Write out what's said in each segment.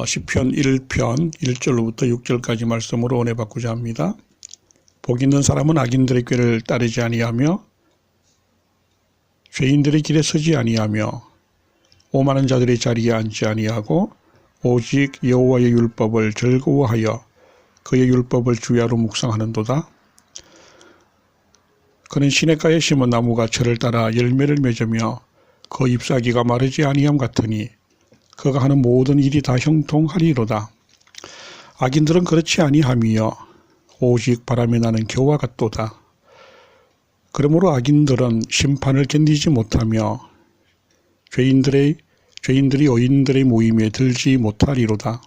시편 1편 1절로부터 6절까지 말씀으로 은혜 받고자 합니다. 복 있는 사람은 악인들의 꾀를 따르지 아니하며 죄인들의 길에 서지 아니하며 오만한 자들의 자리에 앉지 아니하고 오직 여호와의 율법을 즐거워하여 그의 율법을 주야로 묵상하는도다. 그는 시냇가에 심은 나무가 철을 따라 열매를 맺으며 그 잎사귀가 마르지 아니함 같으니 그가 하는 모든 일이 다 형통하리로다. 악인들은 그렇지 아니하며 오직 바람에 나는 겨와 같도다. 그러므로 악인들은 심판을 견디지 못하며 죄인들이 의인들의 모임에 들지 못하리로다.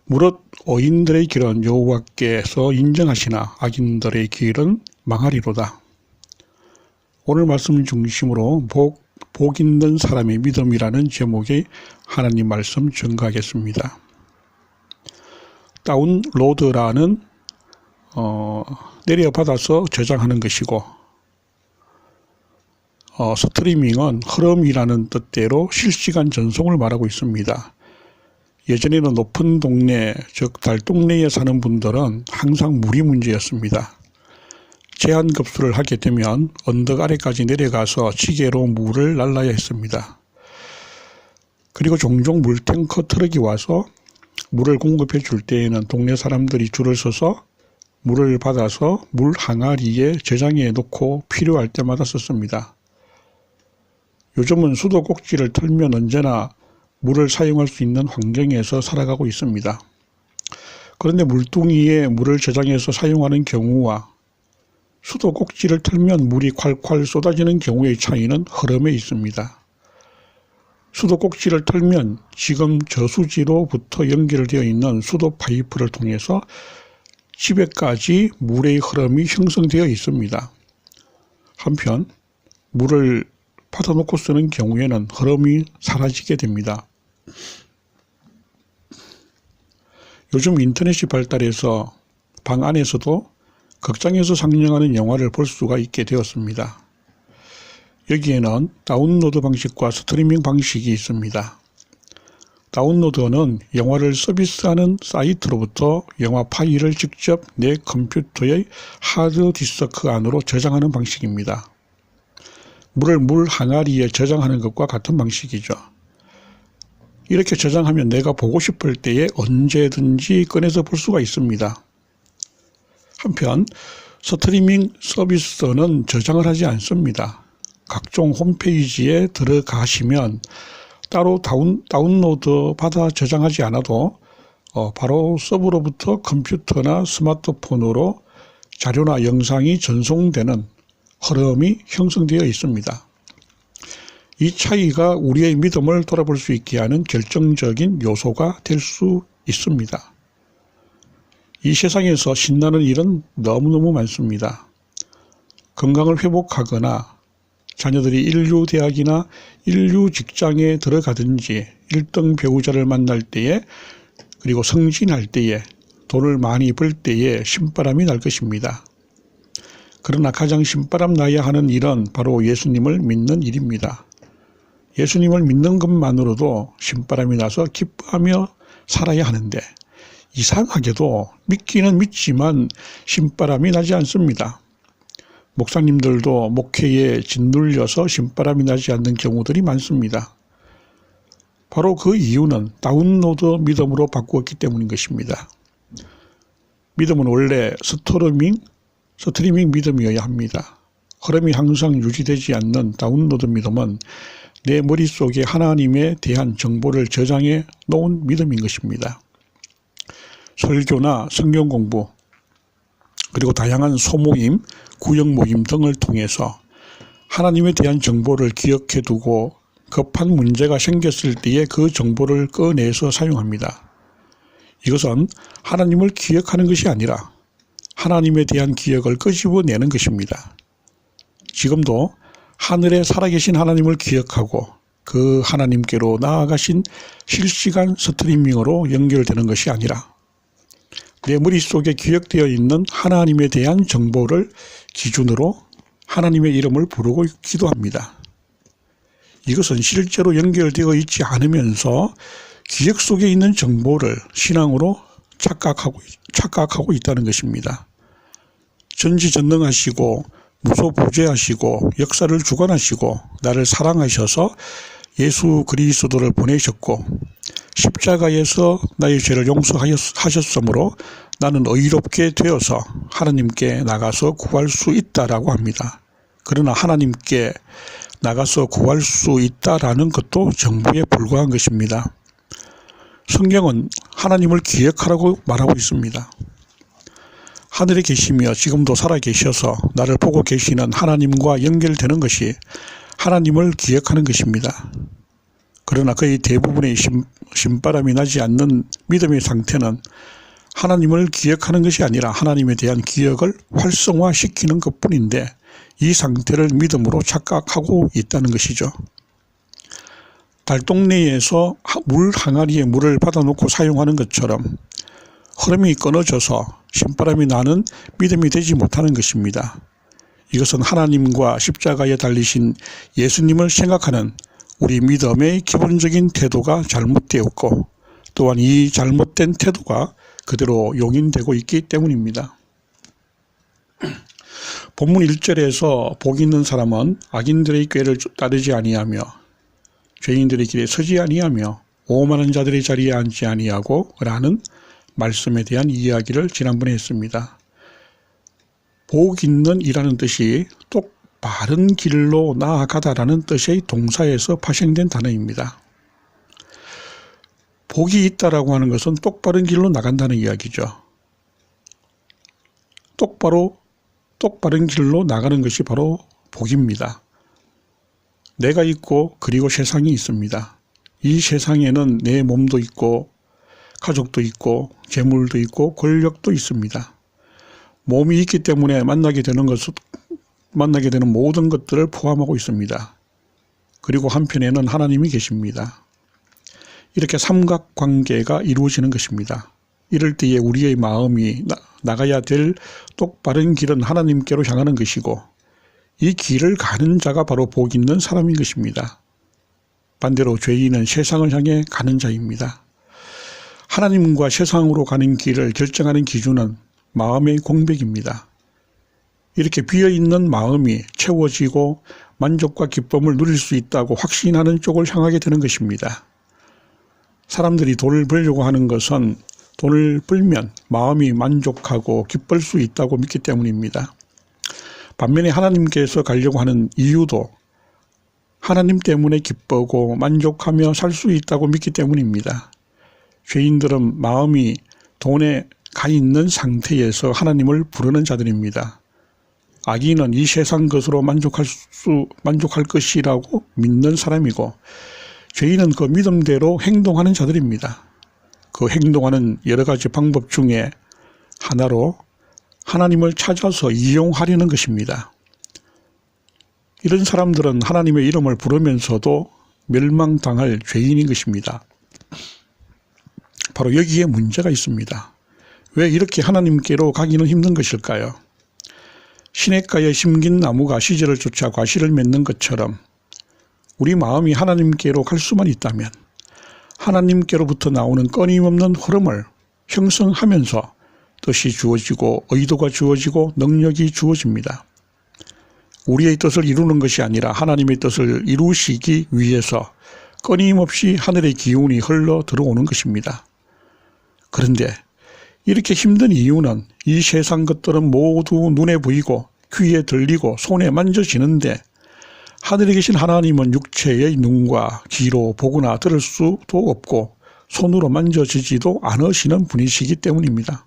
무릇 의인들의 길은 여호와께서 인정하시나 악인들의 길은 망하리로다. 오늘 말씀 중심으로 복 있는 사람의 믿음이라는 제목의 하나님 말씀 전가하겠습니다. 다운로드라는 내려받아서 저장하는 것이고, 스트리밍은 흐름이라는 뜻대로 실시간 전송을 말하고 있습니다. 예전에는 높은 동네, 즉 달동네에 사는 분들은 항상 물이 문제였습니다. 제한급수를 하게 되면 언덕 아래까지 내려가서 지게로 물을 날라야 했습니다. 그리고 종종 물탱커 트럭이 와서 물을 공급해 줄 때에는 동네 사람들이 줄을 서서 물을 받아서 물 항아리에 저장해 놓고 필요할 때마다 썼습니다. 요즘은 수도꼭지를 틀면 언제나 물을 사용할 수 있는 환경에서 살아가고 있습니다. 그런데 물뚱이에 물을 저장해서 사용하는 경우와 수도꼭지를 틀면 물이 콸콸 쏟아지는 경우의 차이는 흐름에 있습니다. 수도꼭지를 틀면 지금 저수지로부터 연결되어 있는 수도 파이프를 통해서 집에까지 물의 흐름이 형성되어 있습니다. 한편 물을 받아놓고 쓰는 경우에는 흐름이 사라지게 됩니다. 요즘 인터넷이 발달해서 방 안에서도 극장에서 상영하는 영화를 볼 수가 있게 되었습니다. 여기에는 다운로드 방식과 스트리밍 방식이 있습니다. 다운로드는 영화를 서비스하는 사이트로부터 영화 파일을 직접 내 컴퓨터의 하드디스크 안으로 저장하는 방식입니다. 물을 물 항아리에 저장하는 것과 같은 방식이죠. 이렇게 저장하면 내가 보고 싶을 때에 언제든지 꺼내서 볼 수가 있습니다. 한편 스트리밍 서비스는 저장을 하지 않습니다. 각종 홈페이지에 들어가시면 따로 다운로드 받아 저장하지 않아도 바로 서버로부터 컴퓨터나 스마트폰으로 자료나 영상이 전송되는 흐름이 형성되어 있습니다. 이 차이가 우리의 믿음을 돌아볼 수 있게 하는 결정적인 요소가 될 수 있습니다. 이 세상에서 신나는 일은 너무너무 많습니다. 건강을 회복하거나 자녀들이 인류대학이나 인류직장에 들어가든지 1등 배우자를 만날 때에 그리고 승진할 때에 돈을 많이 벌 때에 신바람이 날 것입니다. 그러나 가장 신바람 나야 하는 일은 바로 예수님을 믿는 일입니다. 예수님을 믿는 것만으로도 신바람이 나서 기뻐하며 살아야 하는데 이상하게도 믿기는 믿지만 신바람이 나지 않습니다. 목사님들도 목회에 짓눌려서 신바람이 나지 않는 경우들이 많습니다. 바로 그 이유는 다운로드 믿음으로 바꾸었기 때문인 것입니다. 믿음은 원래 스트리밍 믿음이어야 합니다. 흐름이 항상 유지되지 않는 다운로드 믿음은 내 머릿속에 하나님에 대한 정보를 저장해 놓은 믿음인 것입니다. 설교나 성경 공부, 그리고 다양한 소모임, 구역 모임 등을 통해서 하나님에 대한 정보를 기억해 두고 급한 문제가 생겼을 때에 그 정보를 꺼내서 사용합니다. 이것은 하나님을 기억하는 것이 아니라 하나님에 대한 기억을 끄집어내는 것입니다. 지금도 하늘에 살아계신 하나님을 기억하고 그 하나님께로 나아가신 실시간 스트리밍으로 연결되는 것이 아니라 내 머릿속에 기억되어 있는 하나님에 대한 정보를 기준으로 하나님의 이름을 부르고 기도합니다. 이것은 실제로 연결되어 있지 않으면서 기억 속에 있는 정보를 신앙으로 착각하고 있다는 것입니다. 전지전능하시고 무소부재하시고 역사를 주관하시고 나를 사랑하셔서 예수 그리스도를 보내셨고 십자가에서 나의 죄를 용서하셨으므로 나는 의롭게 되어서 하나님께 나가서 구할 수 있다라고 합니다. 그러나 하나님께 나가서 구할 수 있다라는 것도 정보에 불과한 것입니다. 성경은 하나님을 기억하라고 말하고 있습니다. 하늘에 계시며 지금도 살아 계셔서 나를 보고 계시는 하나님과 연결되는 것이 하나님을 기억하는 것입니다. 그러나 거의 대부분의 신바람이 나지 않는 믿음의 상태는 하나님을 기억하는 것이 아니라 하나님에 대한 기억을 활성화시키는 것뿐인데 이 상태를 믿음으로 착각하고 있다는 것이죠. 달동네에서 물 항아리에 물을 받아놓고 사용하는 것처럼 흐름이 끊어져서 신바람이 나는 믿음이 되지 못하는 것입니다. 이것은 하나님과 십자가에 달리신 예수님을 생각하는 우리 믿음의 기본적인 태도가 잘못되었고 또한 이 잘못된 태도가 그대로 용인되고 있기 때문입니다. 본문 1절에서 복 있는 사람은 악인들의 꾀를 따르지 아니하며 죄인들의 길에 서지 아니하며 오만한 자들의 자리에 앉지 아니하고 라는 말씀에 대한 이야기를 지난번에 했습니다. 복 있는 이라는 뜻이 똑바른 길로 나아가다라는 뜻의 동사에서 파생된 단어입니다. 복이 있다라고 하는 것은 똑바른 길로 나간다는 이야기죠. 똑바른 길로 나가는 것이 바로 복입니다. 내가 있고 그리고 세상이 있습니다. 이 세상에는 내 몸도 있고 가족도 있고 재물도 있고 권력도 있습니다. 몸이 있기 때문에 만나게 되는 모든 것들을 포함하고 있습니다. 그리고 한편에는 하나님이 계십니다. 이렇게 삼각관계가 이루어지는 것입니다. 이럴 때에 우리의 마음이 나가야 될 똑바른 길은 하나님께로 향하는 것이고 이 길을 가는 자가 바로 복 있는 사람인 것입니다. 반대로 죄인은 세상을 향해 가는 자입니다. 하나님과 세상으로 가는 길을 결정하는 기준은 마음의 공백입니다. 이렇게 비어있는 마음이 채워지고 만족과 기쁨을 누릴 수 있다고 확신하는 쪽을 향하게 되는 것입니다. 사람들이 돈을 벌려고 하는 것은 돈을 벌면 마음이 만족하고 기쁠 수 있다고 믿기 때문입니다. 반면에 하나님께서 가려고 하는 이유도 하나님 때문에 기쁘고 만족하며 살 수 있다고 믿기 때문입니다. 죄인들은 마음이 돈에 가 있는 상태에서 하나님을 부르는 자들입니다. 악인은 이 세상 것으로 만족할 것이라고 믿는 사람이고 죄인은 그 믿음대로 행동하는 자들입니다. 그 행동하는 여러 가지 방법 중에 하나로 하나님을 찾아서 이용하려는 것입니다. 이런 사람들은 하나님의 이름을 부르면서도 멸망당할 죄인인 것입니다. 바로 여기에 문제가 있습니다. 왜 이렇게 하나님께로 가기는 힘든 것일까요? 시냇가에 심긴 나무가 시절을 쫓아 과실을 맺는 것처럼 우리 마음이 하나님께로 갈 수만 있다면 하나님께로부터 나오는 끊임없는 흐름을 형성하면서 뜻이 주어지고 의도가 주어지고 능력이 주어집니다. 우리의 뜻을 이루는 것이 아니라 하나님의 뜻을 이루시기 위해서 끊임없이 하늘의 기운이 흘러 들어오는 것입니다. 그런데 이렇게 힘든 이유는 이 세상 것들은 모두 눈에 보이고 귀에 들리고 손에 만져지는데 하늘에 계신 하나님은 육체의 눈과 귀로 보거나 들을 수도 없고 손으로 만져지지도 않으시는 분이시기 때문입니다.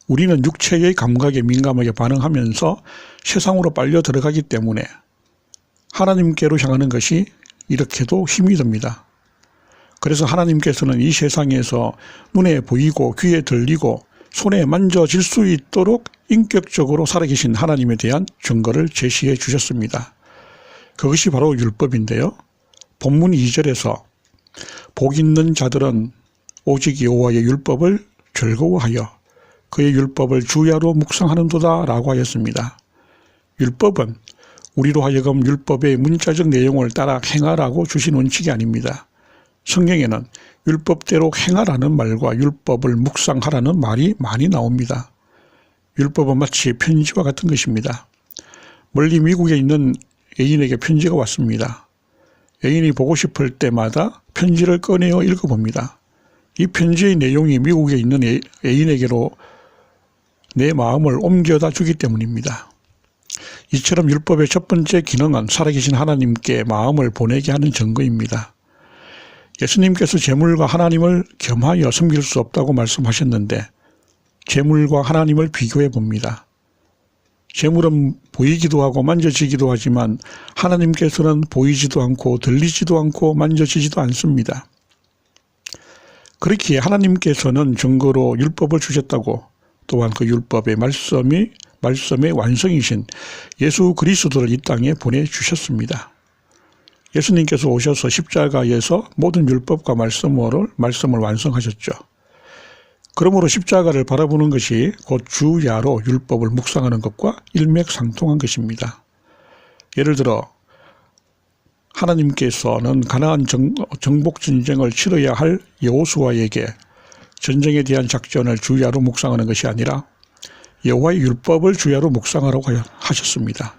우리는 육체의 감각에 민감하게 반응하면서 세상으로 빨려 들어가기 때문에 하나님께로 향하는 것이 이렇게도 힘이 듭니다. 그래서 하나님께서는 이 세상에서 눈에 보이고 귀에 들리고 손에 만져질 수 있도록 인격적으로 살아계신 하나님에 대한 증거를 제시해 주셨습니다. 그것이 바로 율법인데요. 본문 2절에서 복 있는 자들은 오직 여호와의 율법을 즐거워하여 그의 율법을 주야로 묵상하는도다 라고 하였습니다. 율법은 우리로 하여금 율법의 문자적 내용을 따라 행하라고 주신 원칙이 아닙니다. 성경에는 율법대로 행하라는 말과 율법을 묵상하라는 말이 많이 나옵니다. 율법은 마치 편지와 같은 것입니다. 멀리 미국에 있는 애인에게 편지가 왔습니다. 애인이 보고 싶을 때마다 편지를 꺼내어 읽어봅니다. 이 편지의 내용이 미국에 있는 애인에게로 내 마음을 옮겨다 주기 때문입니다. 이처럼 율법의 첫 번째 기능은 살아계신 하나님께 마음을 보내게 하는 증거입니다. 예수님께서 재물과 하나님을 겸하여 섬길 수 없다고 말씀하셨는데 재물과 하나님을 비교해 봅니다. 재물은 보이기도 하고 만져지기도 하지만 하나님께서는 보이지도 않고 들리지도 않고 만져지지도 않습니다. 그렇기에 하나님께서는 증거로 율법을 주셨다고, 또한 그 율법의 말씀의 완성이신 예수 그리스도를 이 땅에 보내주셨습니다. 예수님께서 오셔서 십자가에서 모든 율법과 말씀을 완성하셨죠. 그러므로 십자가를 바라보는 것이 곧 주야로 율법을 묵상하는 것과 일맥상통한 것입니다. 예를 들어 하나님께서는 가나안 정복 전쟁을 치러야 할 여호수아에게 전쟁에 대한 작전을 주야로 묵상하는 것이 아니라 여호와의 율법을 주야로 묵상하라고 하셨습니다.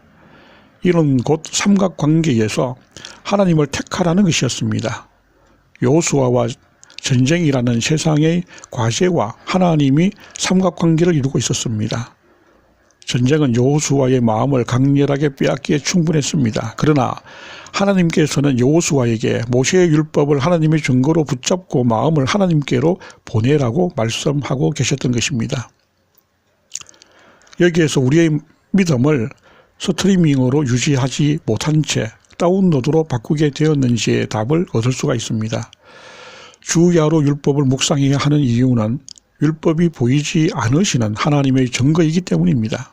이는 곧 삼각관계에서 하나님을 택하라는 것이었습니다. 여호수아와 전쟁이라는 세상의 과제와 하나님이 삼각관계를 이루고 있었습니다. 전쟁은 여호수아의 마음을 강렬하게 빼앗기에 충분했습니다. 그러나 하나님께서는 여호수아에게 모세의 율법을 하나님의 증거로 붙잡고 마음을 하나님께로 보내라고 말씀하고 계셨던 것입니다. 여기에서 우리의 믿음을 스트리밍으로 유지하지 못한 채 다운로드로 바꾸게 되었는지의 답을 얻을 수가 있습니다. 주야로 율법을 묵상해야 하는 이유는 율법이 보이지 않으시는 하나님의 증거이기 때문입니다.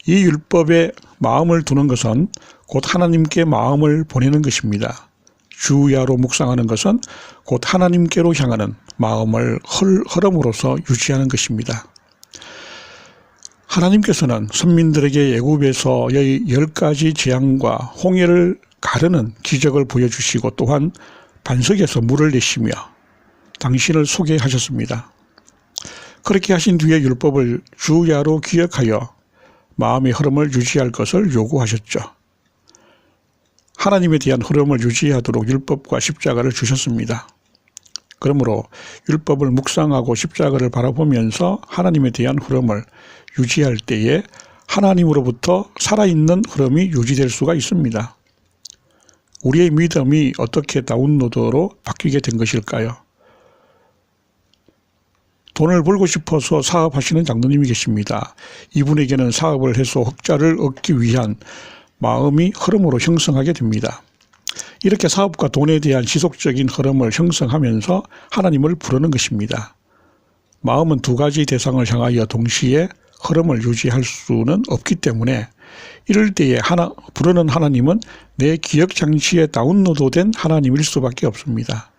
이 율법에 마음을 두는 것은 곧 하나님께 마음을 보내는 것입니다. 주야로 묵상하는 것은 곧 하나님께로 향하는 마음을 흐름으로써 유지하는 것입니다. 하나님께서는 선민들에게 애굽에서의 10가지 재앙과 홍해를 가르는 기적을 보여주시고 또한 반석에서 물을 내시며 당신을 소개하셨습니다. 그렇게 하신 뒤에 율법을 주야로 기억하여 마음의 흐름을 유지할 것을 요구하셨죠. 하나님에 대한 흐름을 유지하도록 율법과 십자가를 주셨습니다. 그러므로 율법을 묵상하고 십자가를 바라보면서 하나님에 대한 흐름을 유지할 때에 하나님으로부터 살아있는 흐름이 유지될 수가 있습니다. 우리의 믿음이 어떻게 다운로드로 바뀌게 된 것일까요? 돈을 벌고 싶어서 사업하시는 장로님이 계십니다. 이분에게는 사업을 해서 흑자를 얻기 위한 마음이 흐름으로 형성하게 됩니다. 이렇게 사업과 돈에 대한 지속적인 흐름을 형성하면서 하나님을 부르는 것입니다. 마음은 두 가지 대상을 향하여 동시에 흐름을 유지할 수는 없기 때문에 이럴 때에 부르는 하나님은 내 기억장치에 다운로드된 하나님일 수밖에 없습니다.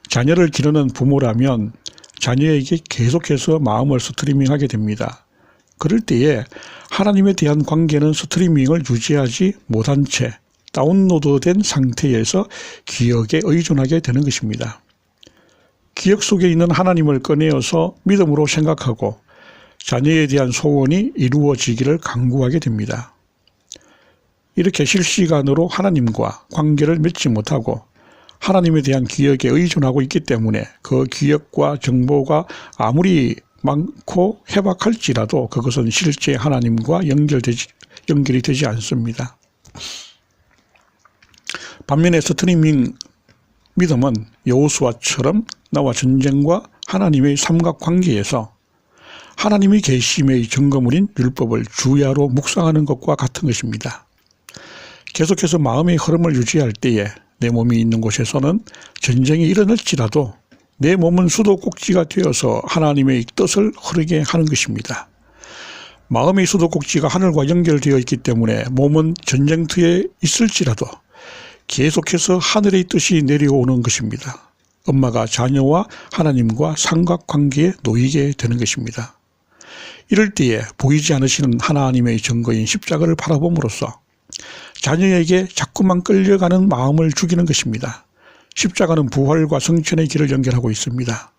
자녀를 기르는 부모라면 자녀에게 계속해서 마음을 스트리밍하게 됩니다. 그럴 때에 하나님에 대한 관계는 스트리밍을 유지하지 못한 채 다운로드된 상태에서 기억에 의존하게 되는 것입니다. 기억 속에 있는 하나님을 꺼내어서 믿음으로 생각하고 자녀에 대한 소원이 이루어지기를 간구하게 됩니다. 이렇게 실시간으로 하나님과 관계를 맺지 못하고 하나님에 대한 기억에 의존하고 있기 때문에 그 기억과 정보가 아무리 많고 해박할지라도 그것은 실제 하나님과 연결이 되지 않습니다. 반면에 스트리밍 믿음은 여호수아처럼 나와 전쟁과 하나님의 삼각관계에서 하나님의 계심의 증거물인 율법을 주야로 묵상하는 것과 같은 것입니다. 계속해서 마음의 흐름을 유지할 때에 내 몸이 있는 곳에서는 전쟁이 일어날지라도 내 몸은 수도꼭지가 되어서 하나님의 뜻을 흐르게 하는 것입니다. 마음의 수도꼭지가 하늘과 연결되어 있기 때문에 몸은 전쟁터에 있을지라도 계속해서 하늘의 뜻이 내려오는 것입니다. 엄마가 자녀와 하나님과 삼각관계에 놓이게 되는 것입니다. 이럴 때에 보이지 않으시는 하나님의 증거인 십자가를 바라봄으로써 자녀에게 자꾸만 끌려가는 마음을 죽이는 것입니다. 십자가는 부활과 성천의 길을 연결하고 있습니다.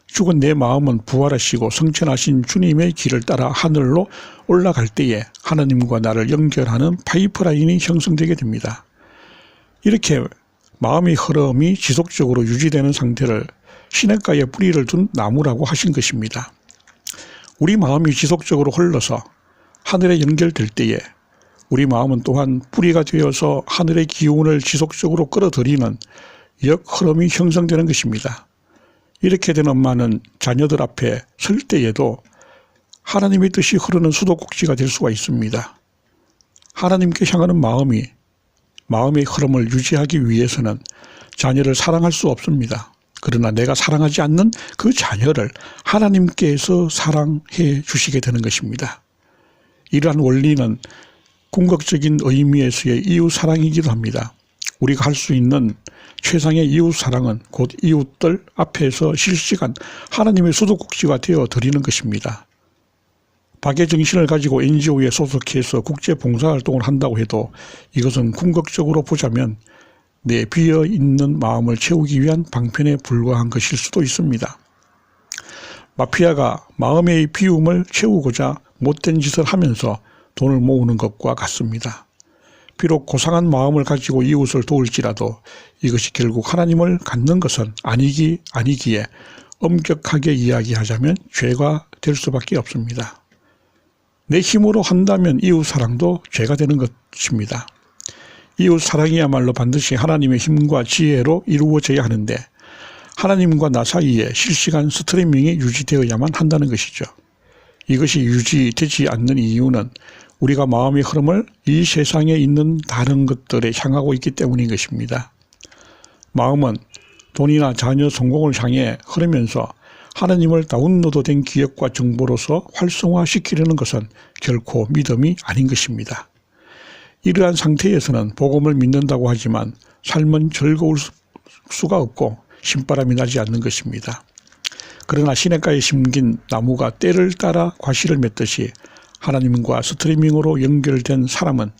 죽은 내 마음은 부활하시고 성천하신 주님의 길을 따라 하늘로 올라갈 때에 하나님과 나를 연결하는 파이프라인이 형성되게 됩니다. 이렇게 마음의 흐름이 지속적으로 유지되는 상태를 시냇가에 뿌리를 둔 나무라고 하신 것입니다. 우리 마음이 지속적으로 흘러서 하늘에 연결될 때에 우리 마음은 또한 뿌리가 되어서 하늘의 기운을 지속적으로 끌어들이는 역 흐름이 형성되는 것입니다. 이렇게 된 엄마는 자녀들 앞에 설 때에도 하나님의 뜻이 흐르는 수도꼭지가 될 수가 있습니다. 하나님께 향하는 마음의 흐름을 유지하기 위해서는 자녀를 사랑할 수 없습니다. 그러나 내가 사랑하지 않는 그 자녀를 하나님께서 사랑해 주시게 되는 것입니다. 이러한 원리는 궁극적인 의미에서의 이웃 사랑이기도 합니다. 우리가 할 수 있는 최상의 이웃 사랑은 곧 이웃들 앞에서 실시간 하나님의 수도꼭지가 되어 드리는 것입니다. 박애 정신을 가지고 NGO에 소속해서 국제 봉사활동을 한다고 해도 이것은 궁극적으로 보자면 내 비어있는 마음을 채우기 위한 방편에 불과한 것일 수도 있습니다. 마피아가 마음의 비움을 채우고자 못된 짓을 하면서 돈을 모으는 것과 같습니다. 비록 고상한 마음을 가지고 이웃을 도울지라도 이것이 결국 하나님을 갖는 것은 아니기에 엄격하게 이야기하자면 죄가 될 수밖에 없습니다. 내 힘으로 한다면 이웃 사랑도 죄가 되는 것입니다. 이웃 사랑이야말로 반드시 하나님의 힘과 지혜로 이루어져야 하는데 하나님과 나 사이에 실시간 스트리밍이 유지되어야만 한다는 것이죠. 이것이 유지되지 않는 이유는 우리가 마음의 흐름을 이 세상에 있는 다른 것들에 향하고 있기 때문인 것입니다. 마음은 돈이나 자녀 성공을 향해 흐르면서 하나님을 다운로드된 기억과 정보로서 활성화시키려는 것은 결코 믿음이 아닌 것입니다. 이러한 상태에서는 복음을 믿는다고 하지만 삶은 즐거울 수가 없고 신바람이 나지 않는 것입니다. 그러나 시냇가에 심긴 나무가 때를 따라 과실을 맺듯이 하나님과 스트리밍으로 연결된 사람은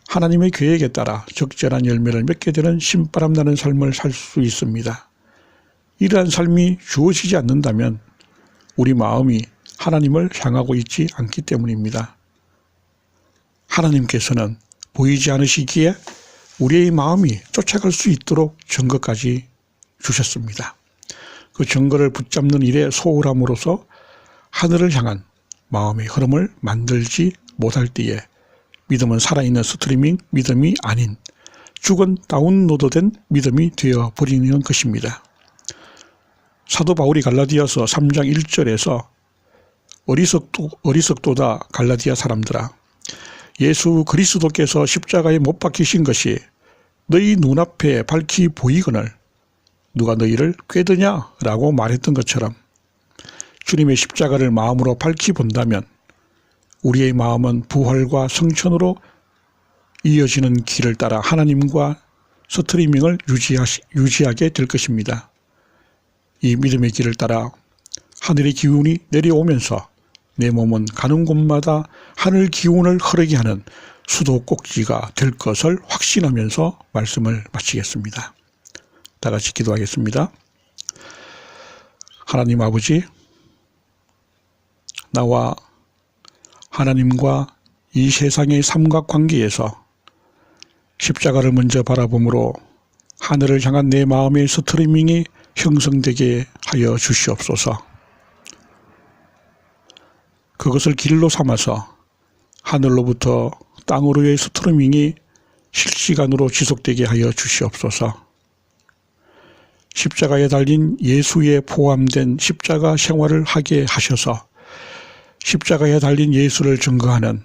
하나님의 계획에 따라 적절한 열매를 맺게 되는 신바람 나는 삶을 살 수 있습니다. 이러한 삶이 주어지지 않는다면 우리 마음이 하나님을 향하고 있지 않기 때문입니다. 하나님께서는 보이지 않으시기에 우리의 마음이 쫓아갈 수 있도록 증거까지 주셨습니다. 그 증거를 붙잡는 일에 소홀함으로써 하늘을 향한 마음의 흐름을 만들지 못할 때에 믿음은 살아있는 스트리밍 믿음이 아닌 죽은 다운로드된 믿음이 되어버리는 것입니다. 사도 바울이 갈라디아서 3장 1절에서 어리석도다 갈라디아 사람들아, 예수 그리스도께서 십자가에 못 박히신 것이 너희 눈앞에 밝히 보이거늘 누가 너희를 꾀드냐 라고 말했던 것처럼 주님의 십자가를 마음으로 밝히 본다면 우리의 마음은 부활과 성천으로 이어지는 길을 따라 하나님과 스트리밍을 유지하게 될 것입니다. 이 믿음의 길을 따라 하늘의 기운이 내려오면서 내 몸은 가는 곳마다 하늘 기운을 흐르게 하는 수도꼭지가 될 것을 확신하면서 말씀을 마치겠습니다. 다 같이 기도하겠습니다. 하나님 아버지, 나와 하나님과 이 세상의 삼각관계에서 십자가를 먼저 바라봄으로 하늘을 향한 내 마음의 스트리밍이 형성되게 하여 주시옵소서. 그것을 길로 삼아서 하늘로부터 땅으로의 스트리밍이 실시간으로 지속되게 하여 주시옵소서. 십자가에 달린 예수에 포함된 십자가 생활을 하게 하셔서 십자가에 달린 예수를 증거하는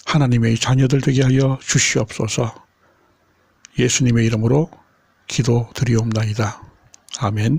하나님의 자녀들 되게 하여 주시옵소서. 예수님의 이름으로 기도드리옵나이다. 아멘.